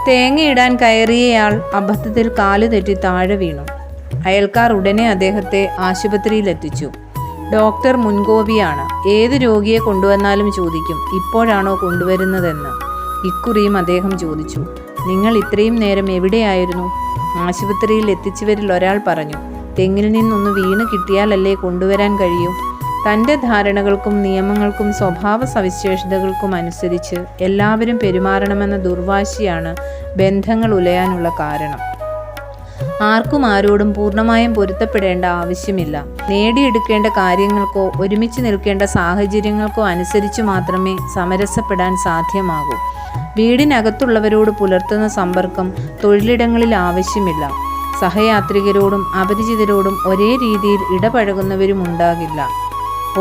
തേങ്ങയിടാൻ കയറിയയാൾ അബദ്ധത്തിൽ കാല് തെറ്റി താഴെ വീണു. അയൽക്കാർ ഉടനെ അദ്ദേഹത്തെ ആശുപത്രിയിലെത്തിച്ചു. ഡോക്ടർ മുൻകോപിയാണ്. ഏത് രോഗിയെ കൊണ്ടുവന്നാലും ചോദിക്കും, ഇപ്പോഴാണോ കൊണ്ടുവരുന്നതെന്ന്. ഇക്കുറിയും അദ്ദേഹം ചോദിച്ചു, നിങ്ങൾ ഇത്രയും നേരം എവിടെയായിരുന്നു? ആശുപത്രിയിൽ എത്തിച്ചവരിൽ ഒരാൾ പറഞ്ഞു, തെങ്ങിൽ നിന്നൊന്ന് വീണ് കിട്ടിയാലല്ലേ കൊണ്ടുവരാൻ കഴിയൂ. തൻ്റെ ധാരണകൾക്കും നിയമങ്ങൾക്കും സ്വഭാവ സവിശേഷതകൾക്കും അനുസരിച്ച് എല്ലാവരും പെരുമാറണമെന്ന ദുർവാശിയാണ് ബന്ധങ്ങൾ ഉലയാനുള്ള കാരണം. ആർക്കും ആരോടും പൂർണ്ണമായും പൊരുത്തപ്പെടേണ്ട ആവശ്യമില്ല. നേടിയെടുക്കേണ്ട കാര്യങ്ങൾക്കോ ഒരുമിച്ച് നിൽക്കേണ്ട സാഹചര്യങ്ങൾക്കോ അനുസരിച്ച് മാത്രമേ സമരസപ്പെടാൻ സാധ്യമാകൂ. വീടിനകത്തുള്ളവരോട് പുലർത്തുന്ന സമ്പർക്കം തൊഴിലിടങ്ങളിൽ ആവശ്യമില്ല. സഹയാത്രികരോടും അപരിചിതരോടും ഒരേ രീതിയിൽ ഇടപഴകുന്നവരും ഉണ്ടാകില്ല.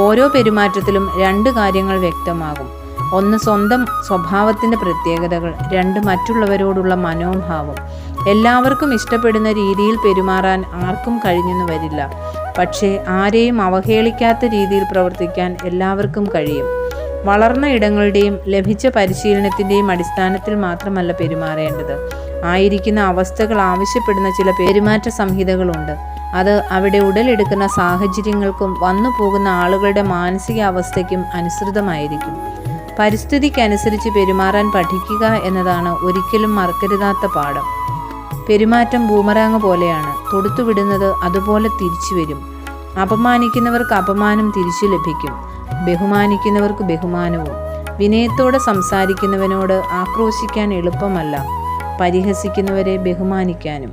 ഓരോ പെരുമാറ്റത്തിലും രണ്ട് കാര്യങ്ങൾ വ്യക്തമാകും. ഒന്ന് സ്വന്തം സ്വഭാവത്തിൻ്റെ പ്രത്യേകതകൾ, രണ്ട് മറ്റുള്ളവരോടുള്ള മനോഭാവം. എല്ലാവർക്കും ഇഷ്ടപ്പെടുന്ന രീതിയിൽ പെരുമാറാൻ ആർക്കും കഴിഞ്ഞെന്ന് വരില്ല. പക്ഷേ ആരെയും അവഹേളിക്കാത്ത രീതിയിൽ പ്രവർത്തിക്കാൻ എല്ലാവർക്കും കഴിയും. വളർന്ന ഇടങ്ങളുടെയും ലഭിച്ച പരിശീലനത്തിൻ്റെയും അടിസ്ഥാനത്തിൽ മാത്രമല്ല പെരുമാറേണ്ടത്. ആയിരിക്കുന്ന അവസ്ഥകൾ ആവശ്യപ്പെടുന്ന ചില പെരുമാറ്റ സംഹിതകളുണ്ട്. അത് അവിടെ ഉടലെടുക്കുന്ന സാഹചര്യങ്ങൾക്കും വന്നു പോകുന്ന ആളുകളുടെ മാനസികാവസ്ഥയ്ക്കും അനുസൃതമായിരിക്കും. പരിസ്ഥിതിക്കനുസരിച്ച് പെരുമാറാൻ പഠിക്കുക എന്നതാണ് ഒരിക്കലും മറക്കരുതാത്ത പാഠം. പെരുമാറ്റം ബൂമറാങ് പോലെയാണ്. തൊടുത്തുവിടുന്നത് അതുപോലെ തിരിച്ചു വരും. അപമാനിക്കുന്നവർക്ക് അപമാനം തിരിച്ചു ലഭിക്കും, ബഹുമാനിക്കുന്നവർക്ക് ബഹുമാനവും. വിനയത്തോടെ സംസാരിക്കുന്നവനോട് ആക്രോശിക്കാൻ എളുപ്പമല്ല, പരിഹസിക്കുന്നവരെ ബഹുമാനിക്കാനും.